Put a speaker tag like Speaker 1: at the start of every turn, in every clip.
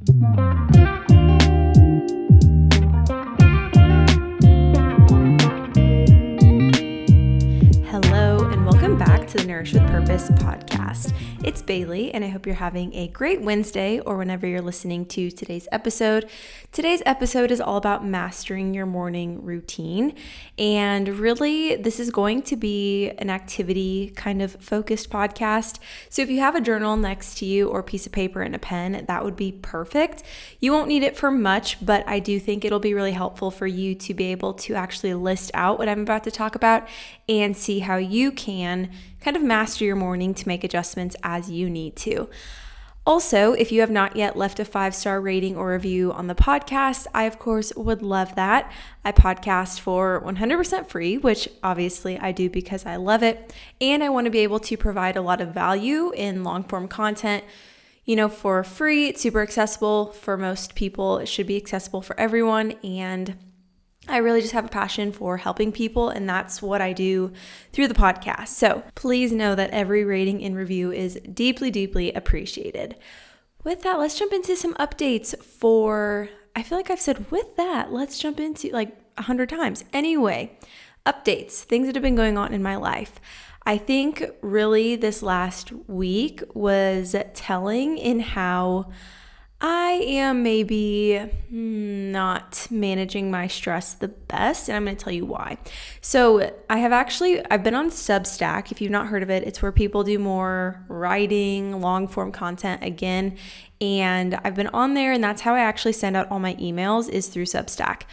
Speaker 1: Hello, and welcome back to the Nourish with Purpose podcast. It's Bailey, and I hope you're having a great Wednesday or whenever you're listening to today's episode. Today's episode is all about mastering your morning routine, and really this is going to be an activity kind of focused podcast. So if you have a journal next to you or a piece of paper and a pen, that would be perfect. You won't need it for much, but I do think it'll be really helpful for you to be able to actually list out what I'm about to talk about and see how you can kind of master your morning to make adjustments as you need to. Also, if you have not yet left a 5-star rating or review on the podcast, I of course would love that. I podcast for 100% free, which obviously I do because I love it. And I want to be able to provide a lot of value in long form content, for free. It's super accessible for most people. It should be accessible for everyone. And I really just have a passion for helping people, and that's what I do through the podcast. So please know that every rating and review is deeply, deeply appreciated. With that, let's jump into some updates I feel like I've said with that, let's jump into like 100 times. Anyway, updates, things that have been going on in my life. I think really this last week was telling in how I am maybe not managing my stress the best, and I'm going to tell you why. So I've been on Substack. If you've not heard of it, it's where people do more writing, long form content again, and I've been on there, and that's how I actually send out all my emails is through Substack.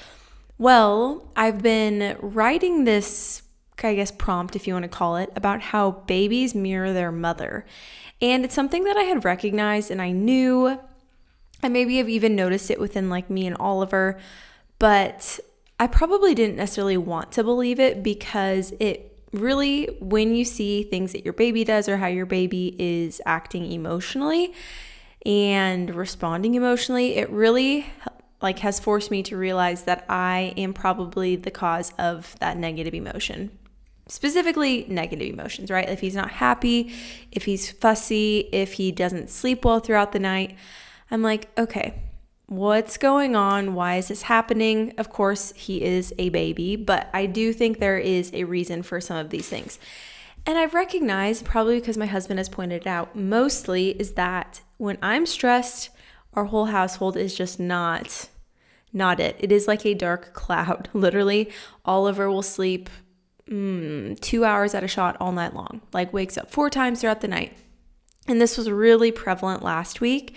Speaker 1: Well, I've been writing this, I guess, prompt, if you want to call it, about how babies mirror their mother, and it's something that I had recognized and I knew. I maybe have even noticed it within like me and Oliver, but I probably didn't necessarily want to believe it because it really, when you see things that your baby does or how your baby is acting emotionally and responding emotionally, it really has forced me to realize that I am probably the cause of that negative emotion. Specifically negative emotions, right? If he's not happy, if he's fussy, if he doesn't sleep well throughout the night, I'm like, okay, what's going on? Why is this happening? Of course, he is a baby, but I do think there is a reason for some of these things. And I've recognized, probably because my husband has pointed it out, mostly is that when I'm stressed, our whole household is just not it. It is like a dark cloud. Literally, Oliver will sleep 2 hours at a shot all night long, like wakes up 4 times throughout the night. And this was really prevalent last week.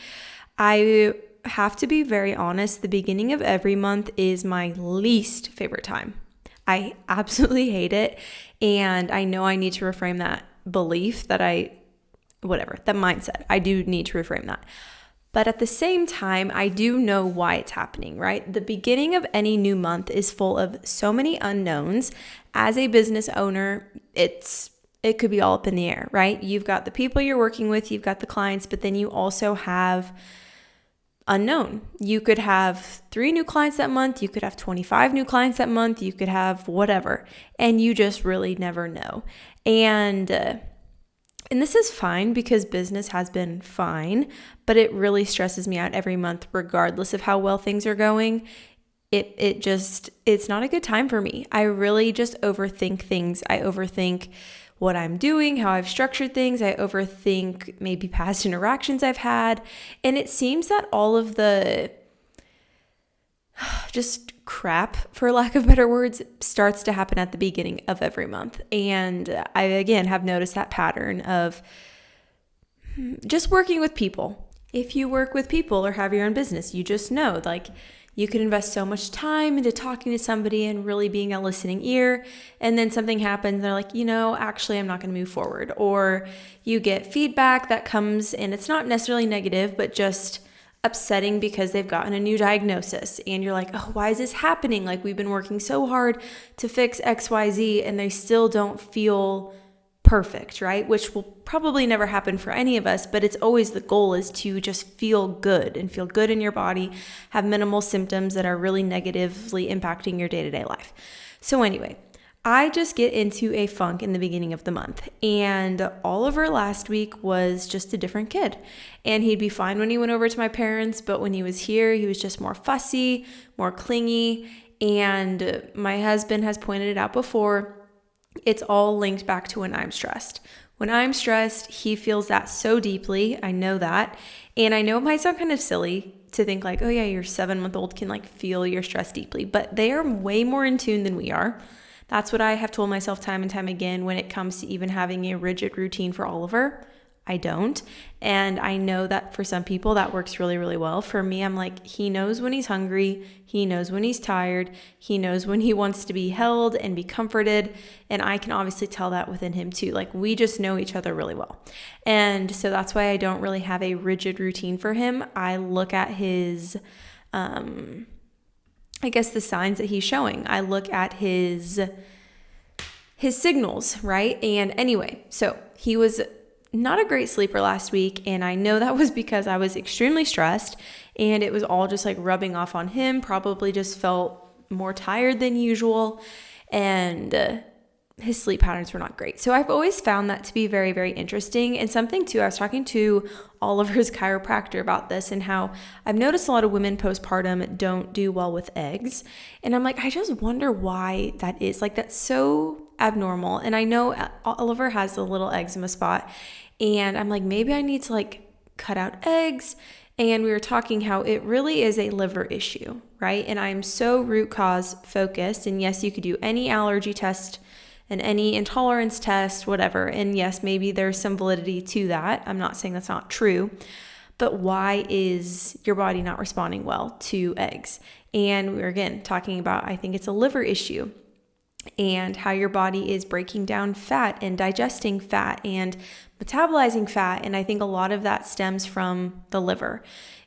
Speaker 1: I have to be very honest, the beginning of every month is my least favorite time. I absolutely hate it, and I know I need to reframe that belief that mindset. I do need to reframe that. But at the same time, I do know why it's happening, right? The beginning of any new month is full of so many unknowns. As a business owner, it could be all up in the air, right? You've got the people you're working with, you've got the clients, but then you also have unknown. You could have 3 new clients that month, you could have 25 new clients that month, you could have whatever, and you just really never know. And this is fine because business has been fine, but it really stresses me out every month regardless of how well things are going. It's not a good time for me. I really just overthink things. I overthink what I'm doing, how I've structured things. I overthink maybe past interactions I've had. And it seems that all of the just crap, for lack of better words, starts to happen at the beginning of every month. And I, again, have noticed that pattern of just working with people. If you work with people or have your own business, you just know, you can invest so much time into talking to somebody and really being a listening ear, and then something happens and they're like, actually I'm not going to move forward. Or you get feedback that comes and it's not necessarily negative, but just upsetting because they've gotten a new diagnosis and you're like, oh, why is this happening? We've been working so hard to fix XYZ and they still don't feel perfect, right? Which will probably never happen for any of us, but it's always the goal is to just feel good and feel good in your body, have minimal symptoms that are really negatively impacting your day-to-day life. So anyway, I just get into a funk in the beginning of the month, and Oliver last week was just a different kid, and he'd be fine when he went over to my parents, but when he was here, he was just more fussy, more clingy, and my husband has pointed it out before. It's all linked back to when I'm stressed. When I'm stressed, he feels that so deeply. I know that, and I know it might sound kind of silly to think like, oh yeah, your 7-month-old can like feel your stress deeply, but they are way more in tune than we are. That's what I have told myself time and time again when it comes to even having a rigid routine for Oliver. I don't. And I know that for some people that works really, really well. For me, I'm like, he knows when he's hungry. He knows when he's tired. He knows when he wants to be held and be comforted. And I can obviously tell that within him too. Like, we just know each other really well. And so that's why I don't really have a rigid routine for him. I look at his, the signs that he's showing. I look at his signals, right? And anyway, so he was not a great sleeper last week, and I know that was because I was extremely stressed, and it was all just like rubbing off on him. Probably just felt more tired than usual, and his sleep patterns were not great. So I've always found that to be very, very interesting. And something too, I was talking to Oliver's chiropractor about this and how I've noticed a lot of women postpartum don't do well with eggs. And I'm like, I just wonder why that is. Like, that's so abnormal. And I know Oliver has a little eczema spot, and I'm like, maybe I need to like cut out eggs. And we were talking how it really is a liver issue, right? And I'm so root cause focused. And yes, you could do any allergy test and any intolerance test, whatever. And yes, maybe there's some validity to that. I'm not saying that's not true, but why is your body not responding well to eggs? And we're again talking about, I think it's a liver issue, and how your body is breaking down fat and digesting fat and metabolizing fat. And I think a lot of that stems from the liver.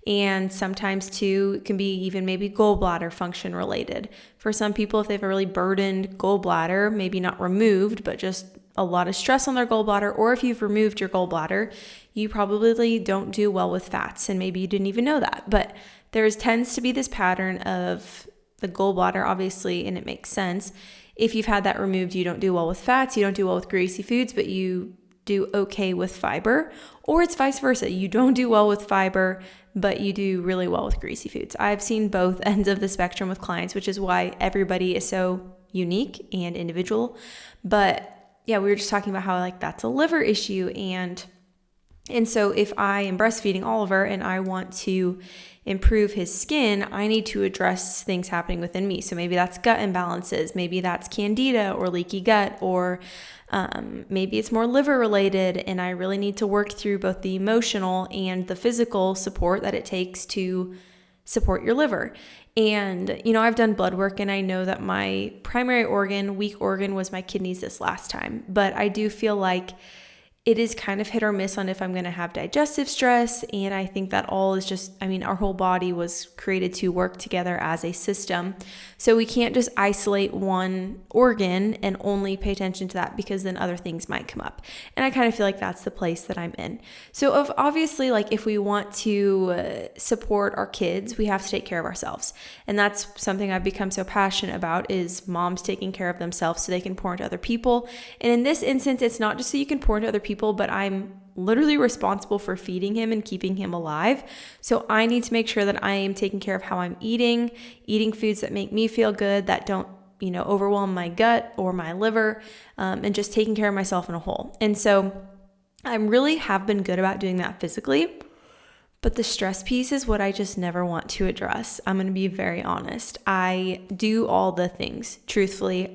Speaker 1: And sometimes too, it can be even maybe gallbladder function related. For some people, if they have a really burdened gallbladder, maybe not removed, but just a lot of stress on their gallbladder, or if you've removed your gallbladder, you probably don't do well with fats. And maybe you didn't even know that. But there tends to be this pattern of the gallbladder, obviously, and it makes sense. If you've had that removed, you don't do well with fats, you don't do well with greasy foods, but you do okay with fiber. Or it's vice versa. You don't do well with fiber, but you do really well with greasy foods. I've seen both ends of the spectrum with clients, which is why everybody is so unique and individual. But yeah, we were just talking about how like that's a liver issue. And so if I am breastfeeding Oliver and I want to improve his skin, I need to address things happening within me. So maybe that's gut imbalances, maybe that's candida or leaky gut, or maybe it's more liver related, and I really need to work through both the emotional and the physical support that it takes to support your liver. And, I've done blood work, and I know that my primary organ, weak organ, was my kidneys this last time, but I do feel like it is kind of hit or miss on if I'm going to have digestive stress. And I think that all is just, our whole body was created to work together as a system. So we can't just isolate one organ and only pay attention to that, because then other things might come up. And I kind of feel like that's the place that I'm in. So obviously, like, if we want to support our kids, we have to take care of ourselves. And that's something I've become so passionate about, is moms taking care of themselves so they can pour into other people. And in this instance, it's not just so you can pour into other people, but I'm literally responsible for feeding him and keeping him alive. So I need to make sure that I am taking care of how I'm eating foods that make me feel good, that don't, overwhelm my gut or my liver, and just taking care of myself in a whole. And so I really have been good about doing that physically, but the stress piece is what I just never want to address. I'm going to be very honest. I do all the things. Truthfully,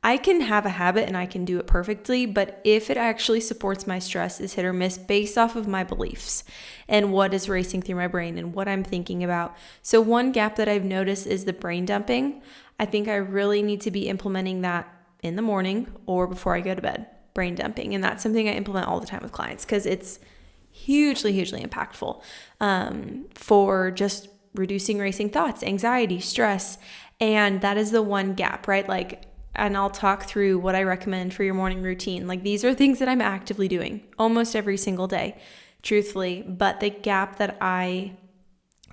Speaker 1: I can have a habit and I can do it perfectly, but if it actually supports my stress is hit or miss based off of my beliefs and what is racing through my brain and what I'm thinking about. So one gap that I've noticed is the brain dumping. I think I really need to be implementing that in the morning or before I go to bed, brain dumping. And that's something I implement all the time with clients, because it's hugely, hugely impactful for just reducing racing thoughts, anxiety, stress. And that is the one gap, right? And I'll talk through what I recommend for your morning routine. These are things that I'm actively doing almost every single day, truthfully. But the gap that I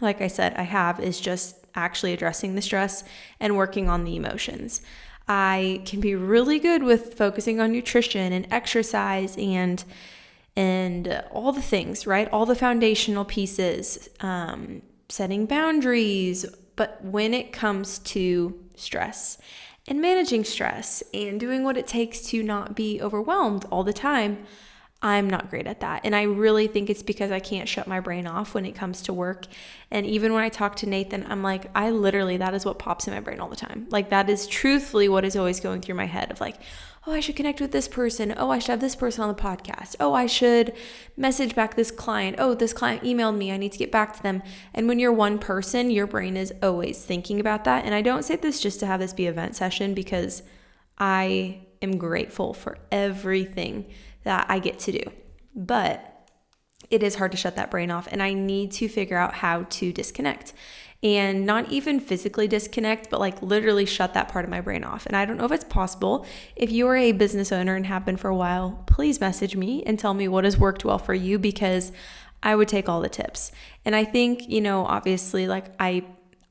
Speaker 1: have is just actually addressing the stress and working on the emotions. I can be really good with focusing on nutrition and exercise and all the things, right? All the foundational pieces, setting boundaries. But when it comes to stress and managing stress and doing what it takes to not be overwhelmed all the time, I'm not great at that. And I really think it's because I can't shut my brain off when it comes to work. And even when I talk to Nathan, I'm like, that is what pops in my brain all the time. Like, that is truthfully what is always going through my head of like, oh, I should connect with this person. Oh, I should have this person on the podcast. Oh, I should message back this client. Oh, this client emailed me. I need to get back to them. And when you're one person, your brain is always thinking about that. And I don't say this just to have this be a vent session, because I am grateful for everything that I get to do. But it is hard to shut that brain off, and I need to figure out how to disconnect, and not even physically disconnect, but like literally shut that part of my brain off. And I don't know if it's possible. If you are a business owner and have been for a while, please message me and tell me what has worked well for you, because I would take all the tips. And I think, obviously, like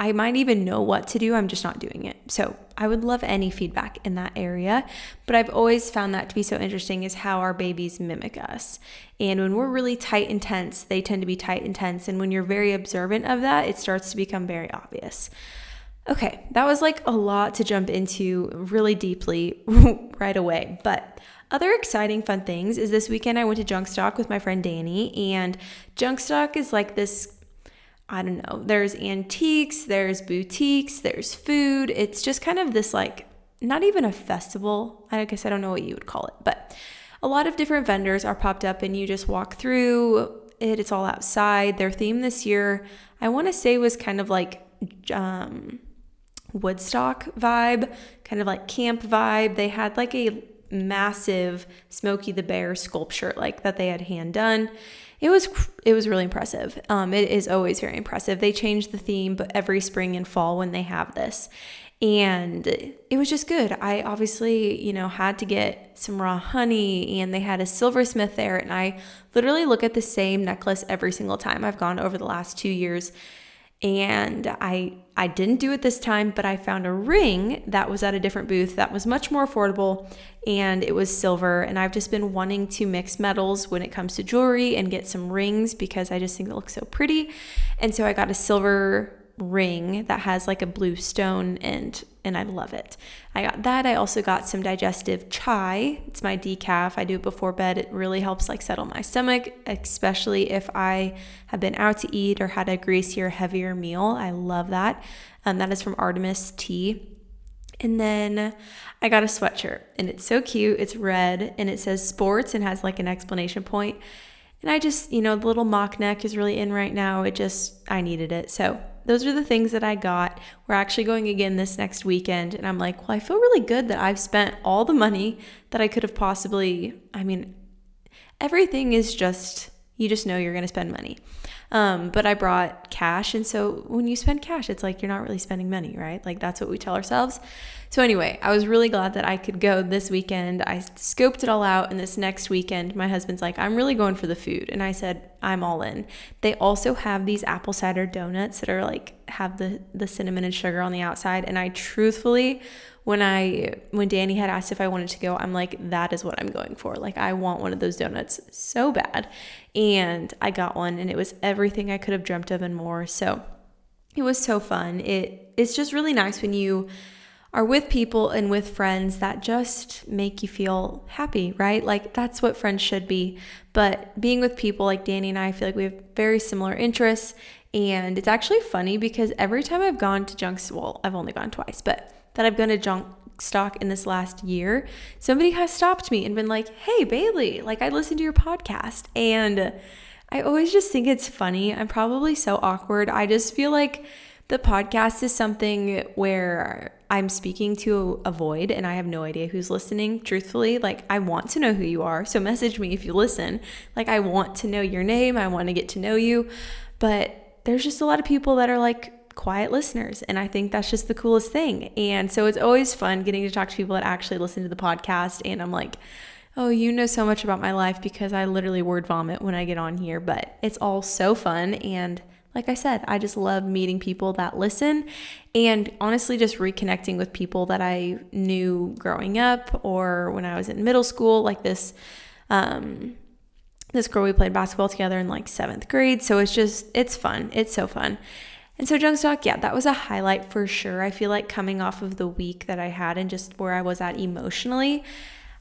Speaker 1: I might even know what to do, I'm just not doing it. So I would love any feedback in that area. But I've always found that to be so interesting, is how our babies mimic us. And when we're really tight and tense, they tend to be tight and tense. And when you're very observant of that, it starts to become very obvious. Okay, that was like a lot to jump into really deeply right away. But other exciting fun things is this weekend I went to Junkstock with my friend Danny. And Junkstock is like this, I don't know, there's antiques, there's boutiques, there's food. It's just kind of this like, not even a festival. I guess I don't know what you would call it, but a lot of different vendors are popped up and you just walk through it. It's all outside. Their theme this year, I want to say, was kind of like Woodstock vibe, kind of like camp vibe. They had like a massive Smokey the Bear sculpture like that they had hand done. It was really impressive. It is always very impressive. They change the theme, but every spring and fall when they have this. And it was just good. I obviously, had to get some raw honey, and they had a silversmith there. And I literally look at the same necklace every single time I've gone over the last 2 years. And I didn't do it this time, but I found a ring that was at a different booth that was much more affordable, and it was silver. And I've just been wanting to mix metals when it comes to jewelry and get some rings, because I just think it looks so pretty. And so I got a silver ring that has like a blue stone, and I love it. I got that. I also got some digestive chai. It's my decaf. I do it before bed. It really helps like settle my stomach, especially if I have been out to eat or had a greasier, heavier meal. I love that. That is from Artemis Tea. And then I got a sweatshirt, and it's so cute. It's red and it says sports and has like an exclamation point. And I just, the little mock neck is really in right now. I needed it. So those are the things that I got. We're actually going again this next weekend. And I'm like, well, I feel really good that I've spent all the money that I could have possibly, everything is just, you just know you're going to spend money. But I brought cash. And so when you spend cash, it's like you're not really spending money, right? Like that's what we tell ourselves. So anyway, I was really glad that I could go this weekend. I scoped it all out. And this next weekend, my husband's like, I'm really going for the food. And I said, I'm all in. They also have these apple cider donuts that are like, have the cinnamon and sugar on the outside. And I truthfully, when Danny had asked if I wanted to go, I'm like, that is what I'm going for. Like, I want one of those donuts so bad. And I got one, and it was everything I could have dreamt of and more. So it was so fun. It's just really nice when you are with people and with friends that just make you feel happy, right? Like that's what friends should be. But being with people like Danny and I feel like we have very similar interests. And it's actually funny because every time I've gone to I've only gone twice, but that I've gone to Junkstock in this last year, somebody has stopped me and been like, hey, Bailey, like I listened to your podcast. And I always just think it's funny. I'm probably so awkward. I just feel like the podcast is something where I'm speaking to a void and I have no idea who's listening. Truthfully, like I want to know who you are. So message me if you listen. Like I want to know your name. I want to get to know you. But there's just a lot of people that are like quiet listeners. And I think that's just the coolest thing. And so it's always fun getting to talk to people that actually listen to the podcast. And I'm like, oh, you know so much about my life because I literally word vomit when I get on here. But it's all so fun. And like I said, I just love meeting people that listen, and honestly just reconnecting with people that I knew growing up or when I was in middle school, like this girl, we played basketball together in like 7th grade. So it's fun. It's so fun. And so Jungstock, yeah, that was a highlight for sure. I feel like coming off of the week that I had and just where I was at emotionally,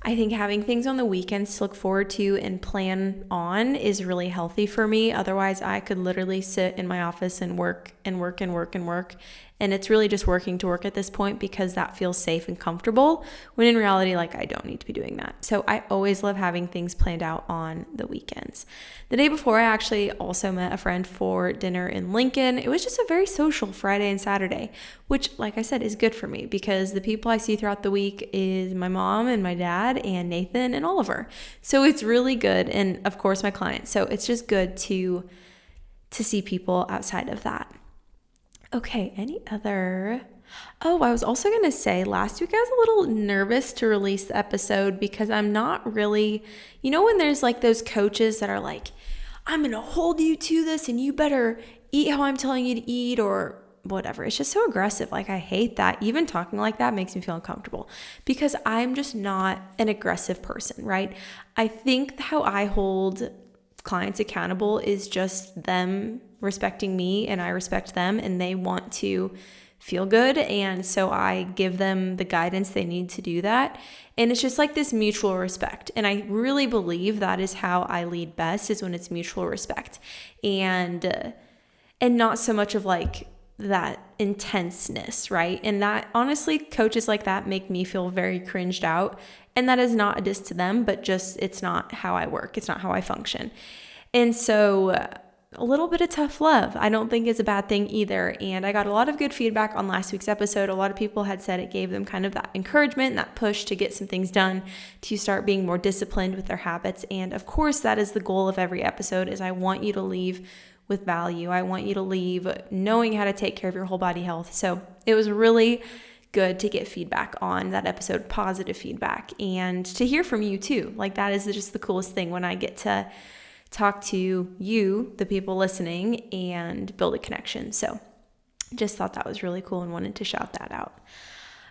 Speaker 1: I think having things on the weekends to look forward to and plan on is really healthy for me. Otherwise, I could literally sit in my office and work and work and work and work. And it's really just working to work at this point because that feels safe and comfortable, when in reality, like, I don't need to be doing that. So I always love having things planned out on the weekends. The day before, I actually also met a friend for dinner in Lincoln. It was just a very social Friday and Saturday, which, like I said, is good for me because the people I see throughout the week is my mom and my dad and Nathan and Oliver. So it's really good. And of course, my clients. So it's just good to see people outside of that. Okay, any other? Oh, I was also going to say last week I was a little nervous to release the episode because I'm not really, when there's like those coaches that are like, I'm going to hold you to this and you better eat how I'm telling you to eat or whatever. It's just so aggressive. Like, I hate that. Even talking like that makes me feel uncomfortable because I'm just not an aggressive person, right? I think how I hold clients accountable is just them respecting me and I respect them, and they want to feel good, and so I give them the guidance they need to do that. And it's just like this mutual respect, and I really believe that is how I lead best, is when it's mutual respect and not so much of like that intenseness, right? And that, honestly, coaches like that make me feel very cringed out, and that is not a diss to them, but just it's not how I work, it's not how I function. And so a little bit of tough love, I don't think is a bad thing either. And I got a lot of good feedback on last week's episode. A lot of people had said it gave them kind of that encouragement and that push to get some things done, to start being more disciplined with their habits. And of course, that is the goal of every episode, is I want you to leave with value. I want you to leave knowing how to take care of your whole body health. So it was really good to get feedback on that episode, positive feedback, and to hear from you too. Like, that is just the coolest thing, when I get to talk to you, the people listening, and build a connection. So just thought that was really cool and wanted to shout that out.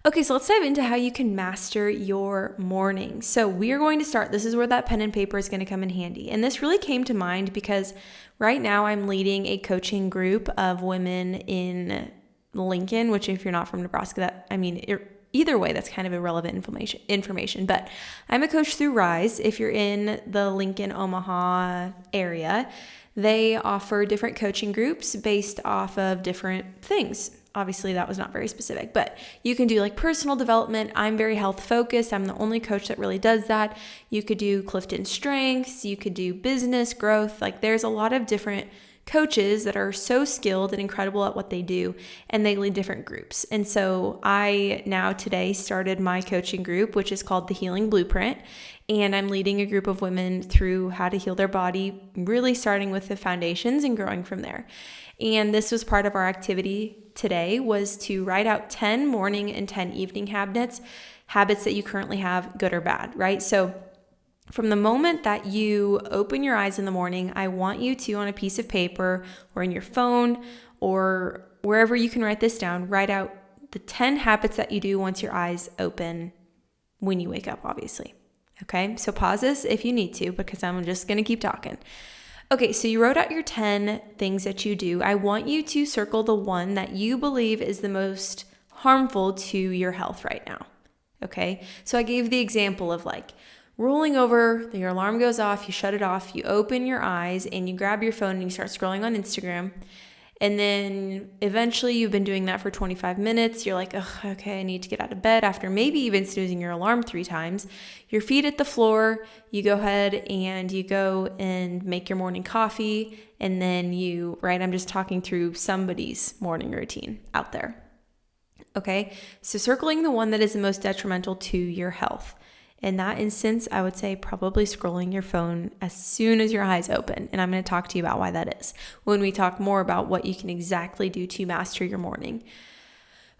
Speaker 1: Okay, so let's dive into how you can master your morning. So we are going to start, this is where that pen and paper is going to come in handy. And this really came to mind because right now I'm leading a coaching group of women in Lincoln, which, if you're not from Nebraska, either way, that's kind of irrelevant information. But I'm a coach through Rise. If you're in the Lincoln, Omaha area, they offer different coaching groups based off of different things. Obviously, that was not very specific, but you can do like personal development. I'm very health focused. I'm the only coach that really does that. You could do Clifton Strengths. You could do business growth. Like, there's a lot of different coaches that are so skilled and incredible at what they do, and they lead different groups. And so I now today started my coaching group, which is called the Healing Blueprint, and I'm leading a group of women through how to heal their body, really starting with the foundations and growing from there. And this was part of our activity today, was to write out 10 morning and 10 evening habits that you currently have, good or bad, right? So from the moment that you open your eyes in the morning, I want you to, on a piece of paper or in your phone or wherever you can write this down, write out the 10 habits that you do once your eyes open when you wake up, obviously. Okay, so pause this if you need to, because I'm just going to keep talking. Okay, so you wrote out your 10 things that you do. I want you to circle the one that you believe is the most harmful to your health right now. Okay, so I gave the example of like rolling over, your alarm goes off, you shut it off, you open your eyes and you grab your phone and you start scrolling on Instagram. And then eventually you've been doing that for 25 minutes. You're like, oh, okay, I need to get out of bed after maybe even snoozing your alarm 3 times. Your feet at the floor, you go ahead and you go and make your morning coffee. And then I'm just talking through somebody's morning routine out there. Okay, so circling the one that is the most detrimental to your health. In that instance, I would say probably scrolling your phone as soon as your eyes open. And I'm going to talk to you about why that is when we talk more about what you can exactly do to master your morning.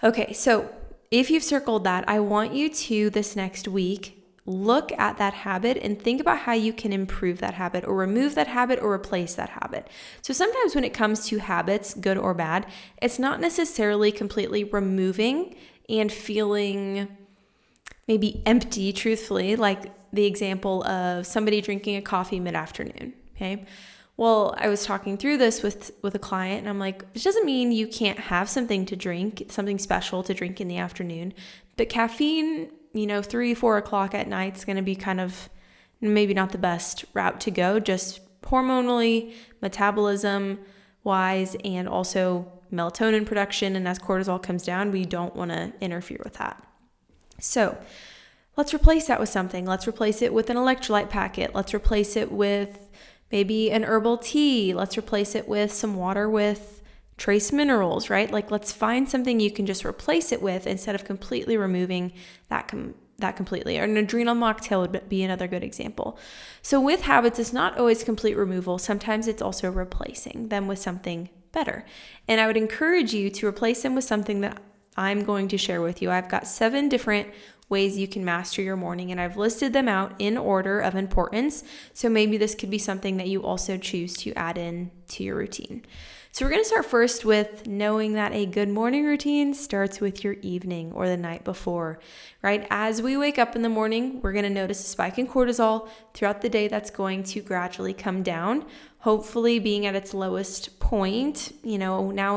Speaker 1: Okay, so if you've circled that, I want you to, this next week, look at that habit and think about how you can improve that habit or remove that habit or replace that habit. So sometimes when it comes to habits, good or bad, it's not necessarily completely removing and feeling maybe empty, truthfully, like the example of somebody drinking a coffee mid-afternoon, okay? Well, I was talking through this with a client, and I'm like, it doesn't mean you can't have something to drink, something special to drink in the afternoon, but caffeine, 3, 4 o'clock at night is going to be kind of maybe not the best route to go, just hormonally, metabolism wise, and also melatonin production. And as cortisol comes down, we don't want to interfere with that. So let's replace that with something. Let's replace it with an electrolyte packet. Let's replace it with maybe an herbal tea. Let's replace it with some water with trace minerals, right? Like, let's find something you can just replace it with instead of completely removing that completely. Or an adrenal mocktail would be another good example. So with habits, it's not always complete removal. Sometimes it's also replacing them with something better. And I would encourage you to replace them with something that I'm going to share with you. I've got 7 different ways you can master your morning, and I've listed them out in order of importance. So maybe this could be something that you also choose to add in to your routine. So we're going to start first with knowing that a good morning routine starts with your evening or the night before, right? As we wake up in the morning, we're going to notice a spike in cortisol throughout the day that's going to gradually come down, hopefully being at its lowest point. Now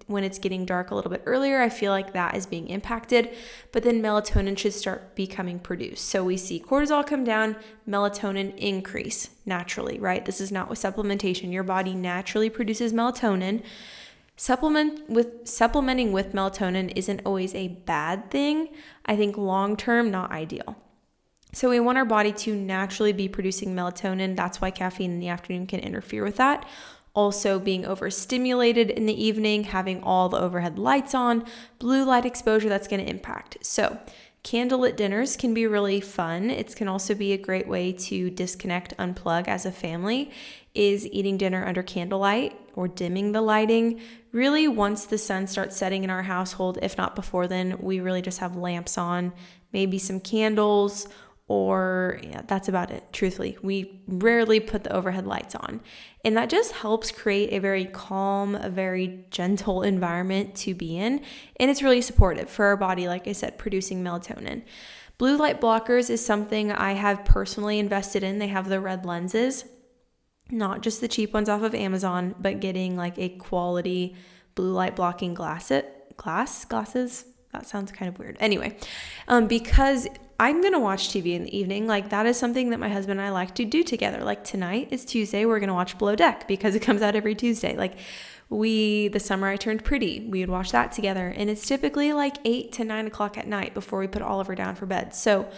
Speaker 1: when it's getting dark a little bit earlier, I feel like that is being impacted, but then melatonin should start becoming produced. So we see cortisol come down, melatonin increase naturally, right? This is not with supplementation. Your body naturally produces melatonin. Supplementing with melatonin isn't always a bad thing. I think long-term, not ideal. So we want our body to naturally be producing melatonin. That's why caffeine in the afternoon can interfere with that. Also being overstimulated in the evening, having all the overhead lights on, blue light exposure, that's going to impact. So candlelit dinners can be really fun. It can also be a great way to disconnect, unplug as a family, is eating dinner under candlelight or dimming the lighting. Really, once the sun starts setting in our household, if not before then, we really just have lamps on, maybe some candles, or that's about it. Truthfully, we rarely put the overhead lights on. And that just helps create a very calm, a very gentle environment to be in. And it's really supportive for our body, like I said, producing melatonin. Blue light blockers is something I have personally invested in. They have the red lenses, not just the cheap ones off of Amazon, but getting like a quality blue light blocking glasses. That sounds kind of weird. Anyway, because I'm going to watch TV in the evening. Like, that is something that my husband and I like to do together. Like, tonight is Tuesday. We're going to watch Below Deck because it comes out every Tuesday. Like, the summer I Turned Pretty, we would watch that together. And it's typically like 8 to 9 o'clock at night before we put Oliver down for bed. So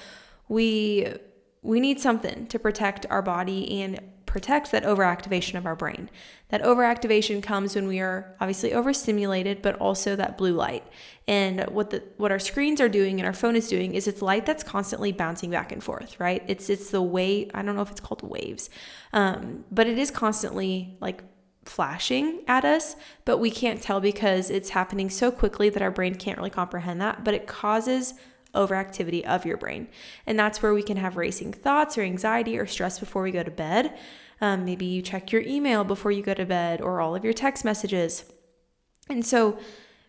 Speaker 1: we need something to protect our body and protect that overactivation of our brain. That overactivation comes when we are obviously overstimulated, but also that blue light. And what our screens are doing and our phone is doing is it's light that's constantly bouncing back and forth, right? It's the wave. I don't know if it's called waves, but it is constantly like flashing at us, but we can't tell because it's happening so quickly that our brain can't really comprehend that, but it causes overactivity of your brain. And that's where we can have racing thoughts or anxiety or stress before we go to bed. Maybe you check your email before you go to bed or all of your text messages. And so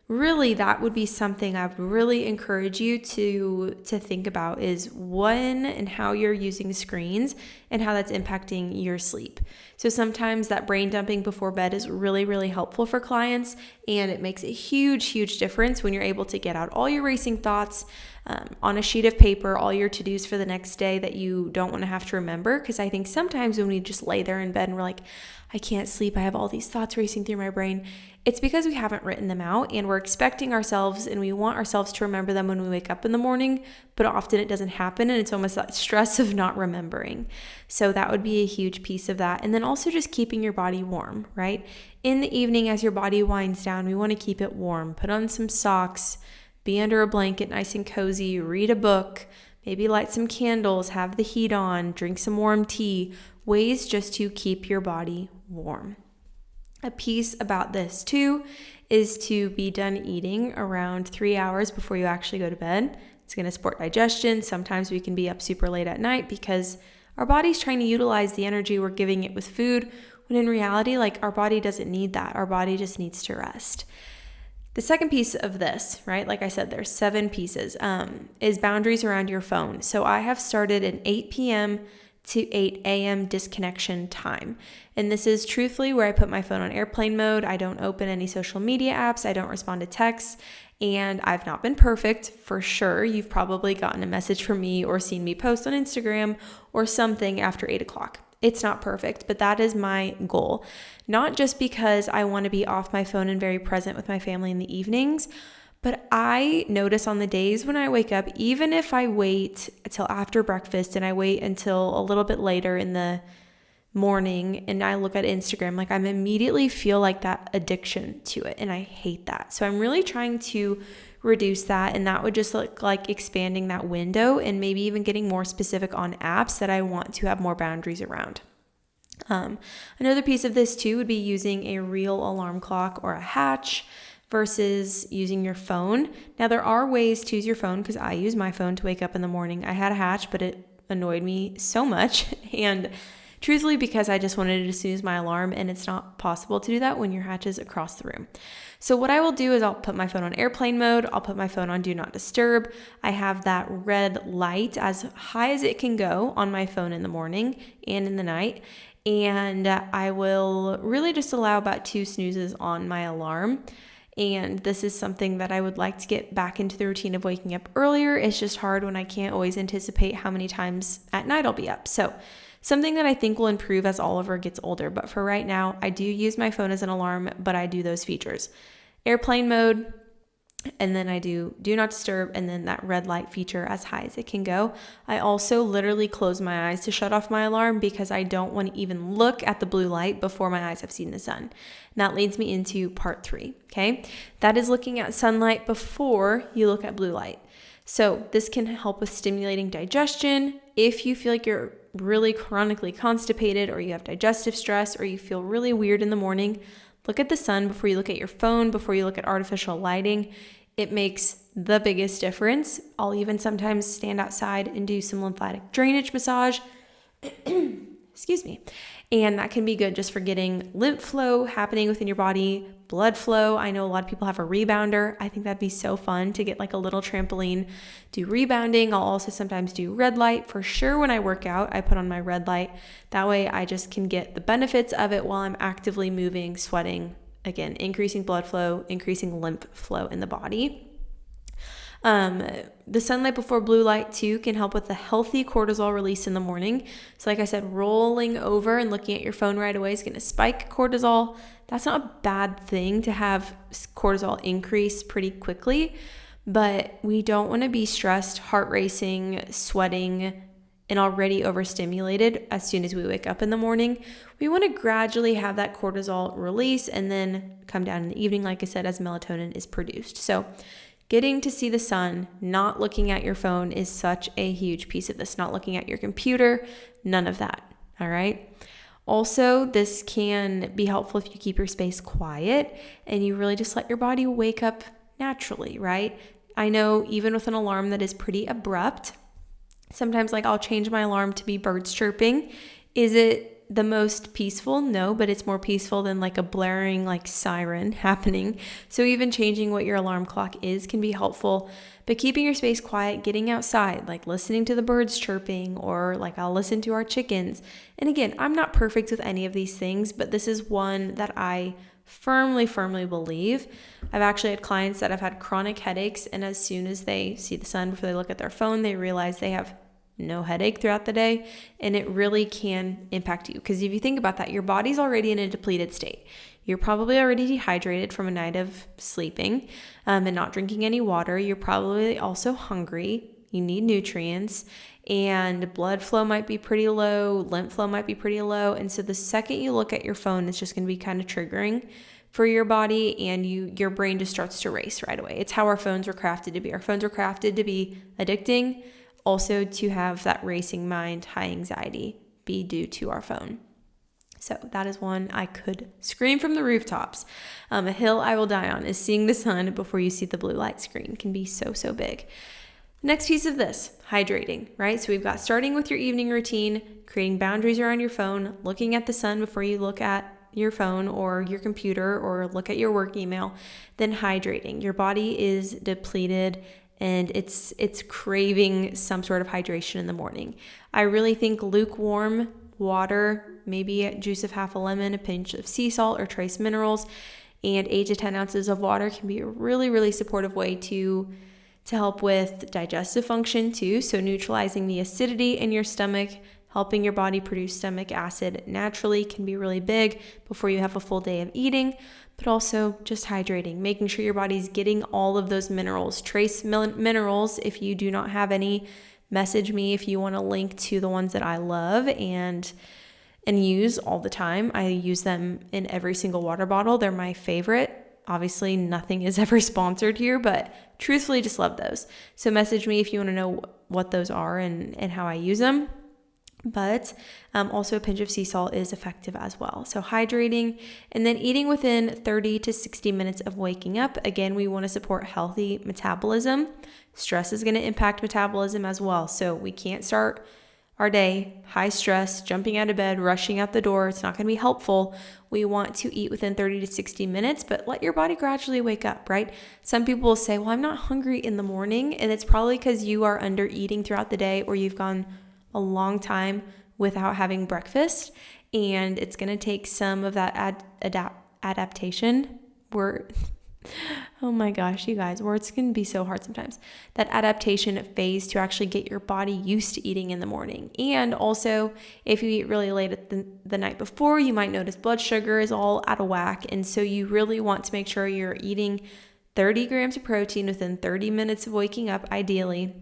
Speaker 1: really that would be something I would really encourage you to think about, is when and how you're using screens and how that's impacting your sleep. So sometimes that brain dumping before bed is really, really helpful for clients, and it makes a huge, huge difference when you're able to get out all your racing thoughts on a sheet of paper, all your to-dos for the next day that you don't want to have to remember. Because I think sometimes when we just lay there in bed and we're like, I can't sleep, I have all these thoughts racing through my brain, it's because we haven't written them out, and we're expecting ourselves and we want ourselves to remember them when we wake up in the morning, but often it doesn't happen, and it's almost that stress of not remembering. So that would be a huge piece of that. And then also just keeping your body warm, right? In the evening as your body winds down, we want to keep it warm. Put on some socks, be under a blanket nice and cozy, read a book, maybe light some candles, have the heat on, drink some warm tea, ways just to keep your body warm. A piece about this too is to be done eating around 3 hours before you actually go to bed. It's going to support digestion. Sometimes we can be up super late at night because our body's trying to utilize the energy we're giving it with food, when in reality, like, our body doesn't need that. Our body just needs to rest. The second piece of this, right, like I said, there's 7 pieces, is boundaries around your phone. So I have started an 8 p.m. to 8 a.m. disconnection time. And this is truthfully where I put my phone on airplane mode. I don't open any social media apps. I don't respond to texts. And I've not been perfect, for sure. You've probably gotten a message from me or seen me post on Instagram or something after 8 o'clock. It's not perfect, but that is my goal. Not just because I want to be off my phone and very present with my family in the evenings, but I notice on the days when I wake up, even if I wait until after breakfast and I wait until a little bit later in the morning and I look at Instagram, like, I immediately feel like that addiction to it, and I hate that. So I'm really trying to reduce that, and that would just look like expanding that window and maybe even getting more specific on apps that I want to have more boundaries around. Another piece of this too would be using a real alarm clock or a Hatch versus using your phone. Now, there are ways to use your phone, because I use my phone to wake up in the morning. I had a Hatch, but it annoyed me so much, and truthfully, because I just wanted to snooze my alarm, and it's not possible to do that when your Hatch is across the room. So what I will do is I'll put my phone on airplane mode. I'll put my phone on do not disturb. I have that red light as high as it can go on my phone in the morning and in the night. And I will really just allow about 2 snoozes on my alarm. And this is something that I would like to get back into the routine of waking up earlier. It's just hard when I can't always anticipate how many times at night I'll be up. So something that I think will improve as Oliver gets older. But for right now, I do use my phone as an alarm, but I do those features. Airplane mode, and then I do not disturb, and then that red light feature as high as it can go. I also literally close my eyes to shut off my alarm because I don't want to even look at the blue light before my eyes have seen the sun. And that leads me into part 3, okay? That is looking at sunlight before you look at blue light. So this can help with stimulating digestion. If you feel like you're really chronically constipated, or you have digestive stress, or you feel really weird in the morning, look at the sun before you look at your phone, before you look at artificial lighting. It makes the biggest difference. I'll even sometimes stand outside and do some lymphatic drainage massage. Excuse me. And that can be good just for getting lymph flow happening within your body, blood flow. I know a lot of people have a rebounder. I think that'd be so fun to get like a little trampoline, do rebounding. I'll also sometimes do red light. For sure, when I work out, I put on my red light. That way I just can get the benefits of it while I'm actively moving, sweating, again, increasing blood flow, increasing lymph flow in the body. The sunlight before blue light too can help with the healthy cortisol release in the morning. So like I said, rolling over and looking at your phone right away is going to spike cortisol. That's not a bad thing to have cortisol increase pretty quickly, but we don't want to be stressed, heart racing, sweating, and already overstimulated as soon as we wake up in the morning. We want to gradually have that cortisol release and then come down in the evening, like I said, as melatonin is produced. So getting to see the sun, not looking at your phone, is such a huge piece of this. Not looking at your computer, none of that, all right? Also, this can be helpful if you keep your space quiet and you really just let your body wake up naturally, right? I know even with an alarm that is pretty abrupt, sometimes like I'll change my alarm to be birds chirping. Is it the most peaceful? No, but it's more peaceful than like a blaring like siren happening. So even changing what your alarm clock is can be helpful, but keeping your space quiet, getting outside, like listening to the birds chirping, or like I'll listen to our chickens. And again, I'm not perfect with any of these things, but this is one that I firmly believe. I've actually had clients that have had chronic headaches, and as soon as they see the sun before they look at their phone, they realize they have no headache throughout the day. And it really can impact you, because if you think about that, your body's already in a depleted state. You're probably already dehydrated from a night of sleeping and not drinking any water. You're probably also hungry. You need nutrients, and blood flow might be pretty low. Lymph flow might be pretty low. And so the second you look at your phone, it's just going to be kind of triggering for your body, and your brain just starts to race right away. It's how our phones were crafted to be. Our phones were crafted to be addicting, also to have that racing mind, high anxiety be due to our phone. So that is one I could scream from the rooftops. A hill I will die on is seeing the sun before you see the blue light screen. It can be so big. Next piece of this, hydrating, right? So we've got starting with your evening routine, creating boundaries around your phone, looking at the sun before you look at your phone or your computer or look at your work email, then hydrating. Your body is depleted and it's craving some sort of hydration in the morning. I really think lukewarm water, maybe a juice of half a lemon, a pinch of sea salt or trace minerals, and 8 to 10 ounces of water can be a really, really supportive way to help with digestive function too. So neutralizing the acidity in your stomach, helping your body produce stomach acid naturally can be really big before you have a full day of eating, but also just hydrating, making sure your body's getting all of those minerals. Trace minerals, if you do not have any, message me if you want a link to the ones that I love and use all the time. I use them in every single water bottle. They're my favorite. Obviously, nothing is ever sponsored here, but truthfully just love those. So message me if you want to know what those are and how I use them. But also a pinch of sea salt is effective as well. So hydrating and then eating within 30 to 60 minutes of waking up. Again, we want to support healthy metabolism. Stress is going to impact metabolism as well. So we can't start our day high stress, jumping out of bed, rushing out the door. It's not going to be helpful. We want to eat within 30 to 60 minutes, but let your body gradually wake up, right? Some people will say, well, I'm not hungry in the morning. And it's probably because you are under eating throughout the day or you've gone a long time without having breakfast, and it's going to take some of that adaptation. Oh my gosh, you guys, words can be so hard sometimes. That adaptation phase to actually get your body used to eating in the morning. And also, if you eat really late at the night before, you might notice blood sugar is all out of whack, and so you really want to make sure you're eating 30 grams of protein within 30 minutes of waking up, ideally.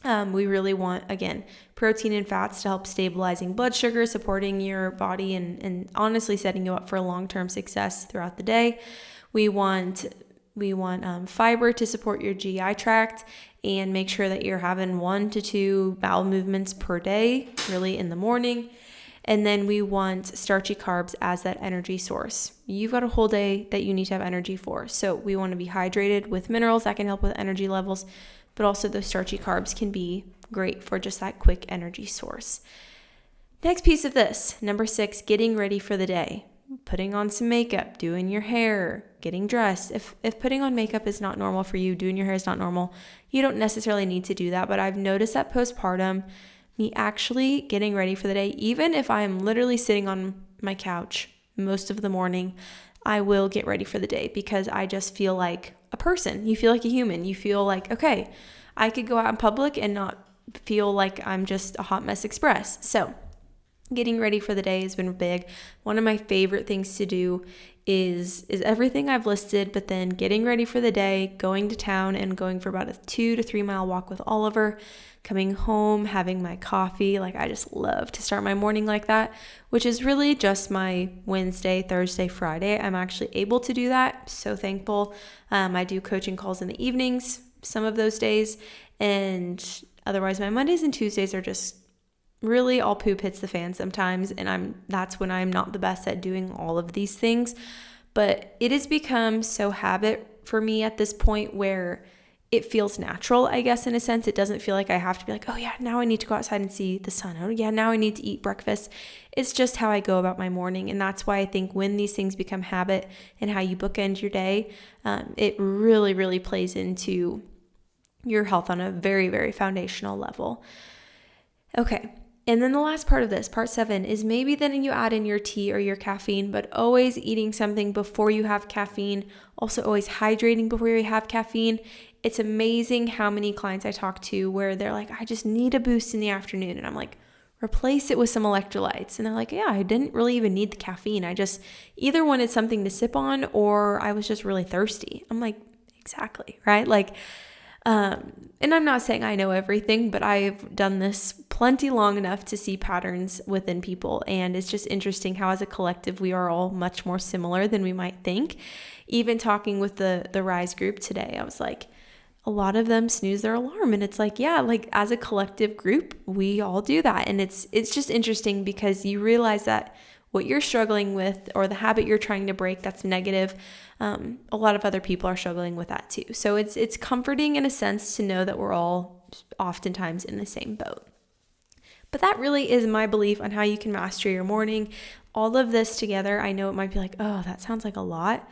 Speaker 1: We really want, again, protein and fats to help stabilizing blood sugar, supporting your body, and honestly setting you up for long-term success throughout the day. We want fiber to support your GI tract and make sure that you're having 1 to 2 bowel movements per day, really in the morning. And then we want starchy carbs as that energy source. You've got a whole day that you need to have energy for. So we want to be hydrated with minerals that can help with energy levels, but also those starchy carbs can be great for just that quick energy source. Next piece of this, number 6, getting ready for the day. Putting on some makeup, doing your hair, getting dressed. If putting on makeup is not normal for you, doing your hair is not normal, you don't necessarily need to do that. But I've noticed that postpartum, me actually getting ready for the day, even if I am literally sitting on my couch most of the morning, I will get ready for the day because I just feel like a person. You feel like a human. You feel like, okay, I could go out in public and not feel like I'm just a hot mess express. So getting ready for the day has been big. One of my favorite things to do is everything I've listed, but then getting ready for the day, going to town and going for about a 2 to 3 mile walk with Oliver, coming home, having my coffee. Like, I just love to start my morning like that, which is really just my Wednesday, Thursday, Friday. I'm actually able to do that. So thankful. I do coaching calls in the evenings some of those days, and otherwise my Mondays and Tuesdays are just really all poop hits the fan sometimes, and that's when I'm not the best at doing all of these things. But it has become so habit for me at this point where it feels natural, I guess, in a sense. It doesn't feel like I have to be like, oh yeah, now I need to go outside and see the sun. Oh yeah, now I need to eat breakfast. It's just how I go about my morning. And that's why I think when these things become habit and how you bookend your day, it really, really plays into your health on a very, very foundational level. Okay. And then the last part of this, part 7, is maybe then you add in your tea or your caffeine, but always eating something before you have caffeine. Also always hydrating before you have caffeine. It's amazing how many clients I talk to where they're like, I just need a boost in the afternoon. And I'm like, replace it with some electrolytes. And they're like, yeah, I didn't really even need the caffeine. I just either wanted something to sip on or I was just really thirsty. I'm like, exactly, right? Like, and I'm not saying I know everything, but I've done this plenty long enough to see patterns within people. And it's just interesting how as a collective, we are all much more similar than we might think. Even talking with the Rise group today, I was like, a lot of them snooze their alarm. And it's like, yeah, like as a collective group, we all do that. And it's just interesting because you realize that what you're struggling with or the habit you're trying to break that's negative, a lot of other people are struggling with that too. So it's comforting in a sense to know that we're all oftentimes in the same boat. But that really is my belief on how you can master your morning. All of this together, I know it might be like, oh, that sounds like a lot.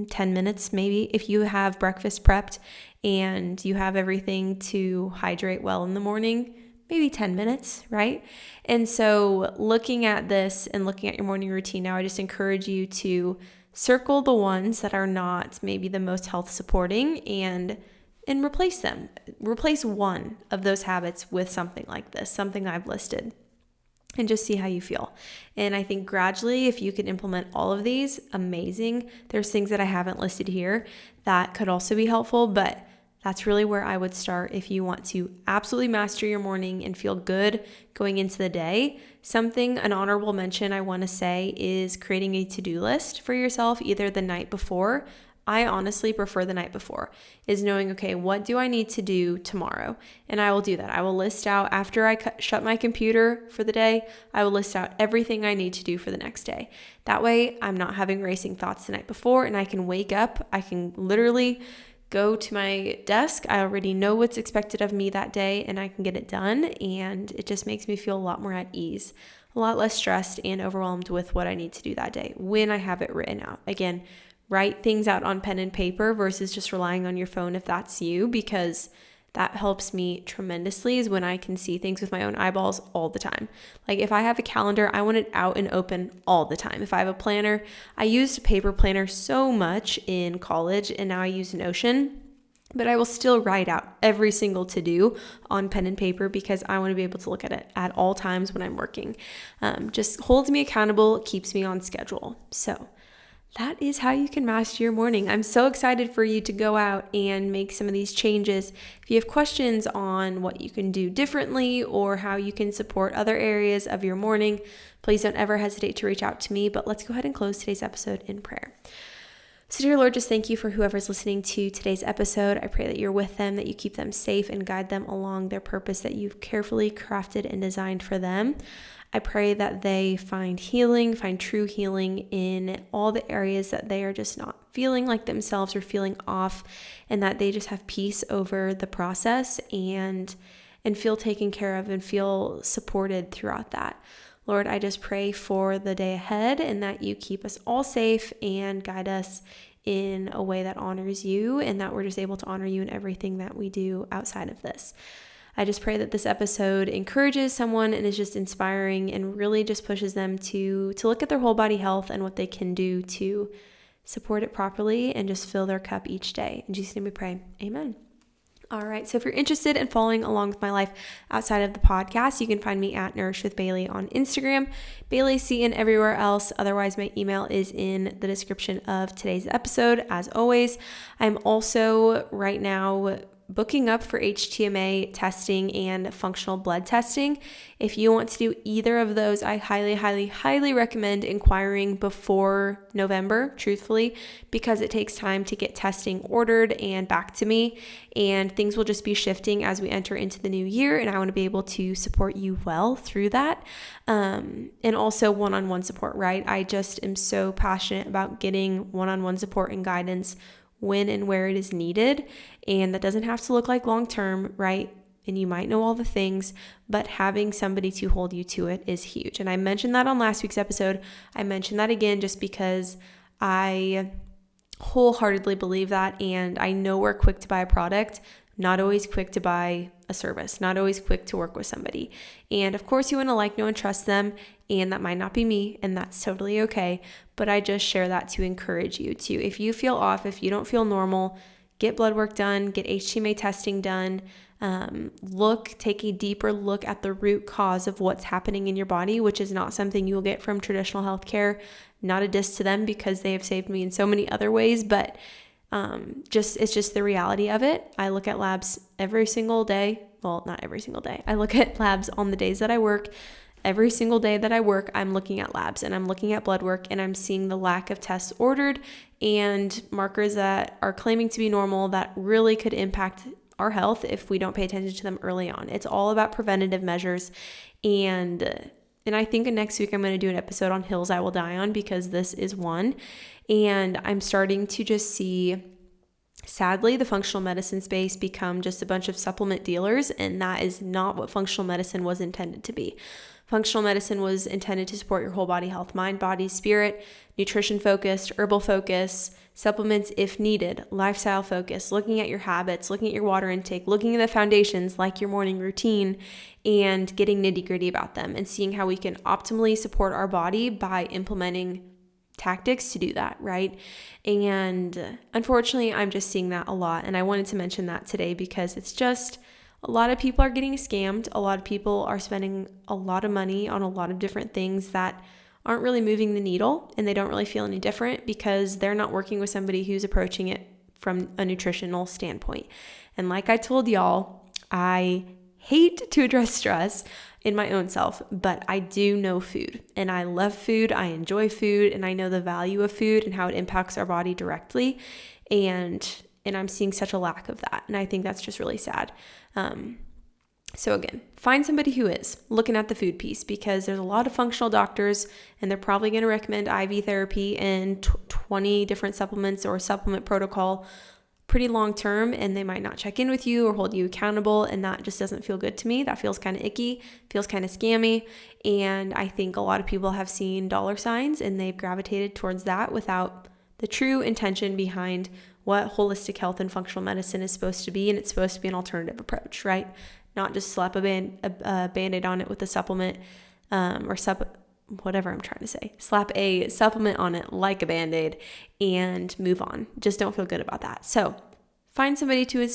Speaker 1: 10 minutes maybe. If you have breakfast prepped and you have everything to hydrate well in the morning, maybe 10 minutes, right? And so looking at this and looking at your morning routine now, I just encourage you to circle the ones that are not maybe the most health supporting and replace them. Replace one of those habits with something like this, something I've listed, and just see how you feel. And I think gradually, if you can implement all of these, amazing. There's things that I haven't listed here that could also be helpful, but that's really where I would start if you want to absolutely master your morning and feel good going into the day. An honorable mention I want to say is creating a to-do list for yourself, either the night before. I honestly prefer the night before, is knowing, okay, what do I need to do tomorrow? And I will do that. I will list out, after I shut my computer for the day, I will list out everything I need to do for the next day. That way I'm not having racing thoughts the night before, and I can wake up, I can literally go to my desk. I already know what's expected of me that day, and I can get it done. And it just makes me feel a lot more at ease, a lot less stressed and overwhelmed with what I need to do that day when I have it written out. Again, write things out on pen and paper versus just relying on your phone if that's you, because that helps me tremendously is when I can see things with my own eyeballs all the time. Like if I have a calendar, I want it out and open all the time. If I have a planner, I used a paper planner so much in college and now I use Notion, but I will still write out every single to-do on pen and paper because I want to be able to look at it at all times when I'm working. Just holds me accountable, keeps me on schedule. So that is how you can master your morning. I'm so excited for you to go out and make some of these changes. If you have questions on what you can do differently or how you can support other areas of your morning, please don't ever hesitate to reach out to me. But let's go ahead and close today's episode in prayer. So dear Lord, just thank you for whoever's listening to today's episode. I pray that you're with them, that you keep them safe and guide them along their purpose that you've carefully crafted and designed for them. I pray that they find healing, find true healing in all the areas that they are just not feeling like themselves or feeling off, and that they just have peace over the process and feel taken care of and feel supported throughout that. Lord, I just pray for the day ahead and that you keep us all safe and guide us in a way that honors you, and that we're just able to honor you in everything that we do outside of this. I just pray that this episode encourages someone and is just inspiring and really just pushes them to look at their whole body health and what they can do to support it properly and just fill their cup each day. In Jesus' name we pray. Amen. All right. So if you're interested in following along with my life outside of the podcast, you can find me at Nourish with Bailey on Instagram, Bailey C, and everywhere else. Otherwise, my email is in the description of today's episode. As always, I'm also right now booking up for HTMA testing and functional blood testing. If you want to do either of those, I highly, highly, highly recommend inquiring before November, truthfully, because it takes time to get testing ordered and back to me, and things will just be shifting as we enter into the new year, and I want to be able to support you well through that. And also one-on-one support, right? I just am so passionate about getting one-on-one support and guidance when and where it is needed. And that doesn't have to look like long-term, right? And you might know all the things, but having somebody to hold you to it is huge. And I mentioned that on last week's episode. I mentioned that again just because I wholeheartedly believe that. And I know we're quick to buy a product, not always quick to buy a service, not always quick to work with somebody. And of course you want to like, know, and trust them. And that might not be me, and that's totally okay. But I just share that to encourage you to, if you feel off, if you don't feel normal, get blood work done, get HTMA testing done, take a deeper look at the root cause of what's happening in your body, which is not something you will get from traditional healthcare. Not a diss to them because they have saved me in so many other ways, but it's just the reality of it. I look at labs every single day. Well, not every single day. I look at labs on the days that I work. Every single day that I work, I'm looking at labs and I'm looking at blood work, and I'm seeing the lack of tests ordered and markers that are claiming to be normal that really could impact our health if we don't pay attention to them early on. It's all about preventative measures. And I think next week I'm going to do an episode on hills I will die on, because this is one. And I'm starting to just see Sadly, the functional medicine space become just a bunch of supplement dealers, and that is not what functional medicine was intended to be. Functional medicine was intended to support your whole body health, mind, body, spirit, nutrition focused, herbal focus, supplements if needed, lifestyle focus, looking at your habits, looking at your water intake, looking at the foundations like your morning routine, and getting nitty gritty about them and seeing how we can optimally support our body by implementing tactics to do that, right? And unfortunately, I'm just seeing that a lot. And I wanted to mention that today because it's just a lot of people are getting scammed. A lot of people are spending a lot of money on a lot of different things that aren't really moving the needle, and they don't really feel any different because they're not working with somebody who's approaching it from a nutritional standpoint. And like I told y'all, I hate to address stress in my own self, but I do know food, and I love food. I enjoy food, and I know the value of food and how it impacts our body directly. And I'm seeing such a lack of that. And I think that's just really sad. So again, find somebody who is looking at the food piece, because there's a lot of functional doctors and they're probably going to recommend IV therapy and 20 different supplements or supplement protocol pretty long term, and they might not check in with you or hold you accountable, and that just doesn't feel good to me. That feels kind of icky, feels kind of scammy, and I think a lot of people have seen dollar signs and they've gravitated towards that without the true intention behind what holistic health and functional medicine is supposed to be. And it's supposed to be an alternative approach, right? Not just slap a Band-Aid on it with a supplement, whatever I'm trying to say. Slap a supplement on it like a Band-Aid and move on. Just don't feel good about that. So find somebody to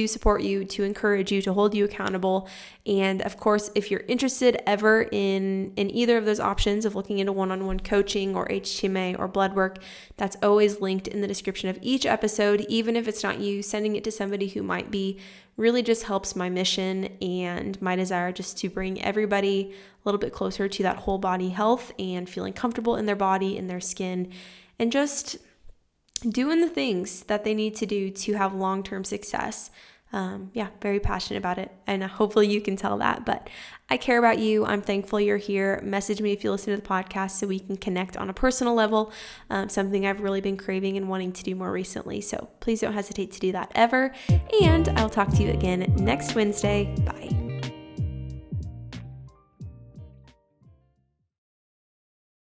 Speaker 1: support you, to encourage you, to hold you accountable. And of course, if you're interested ever in either of those options of looking into one-on-one coaching or HTMA or blood work, that's always linked in the description of each episode. Even if it's not you, sending it to somebody who might be really just helps my mission and my desire just to bring everybody a little bit closer to that whole body health and feeling comfortable in their body, in their skin, and just doing the things that they need to do to have long-term success. Very passionate about it, and hopefully you can tell that, but I care about you. I'm thankful you're here. Message me if you listen to the podcast so we can connect on a personal level, something I've really been craving and wanting to do more recently. So please don't hesitate to do that ever, and I'll talk to you again next Wednesday. Bye.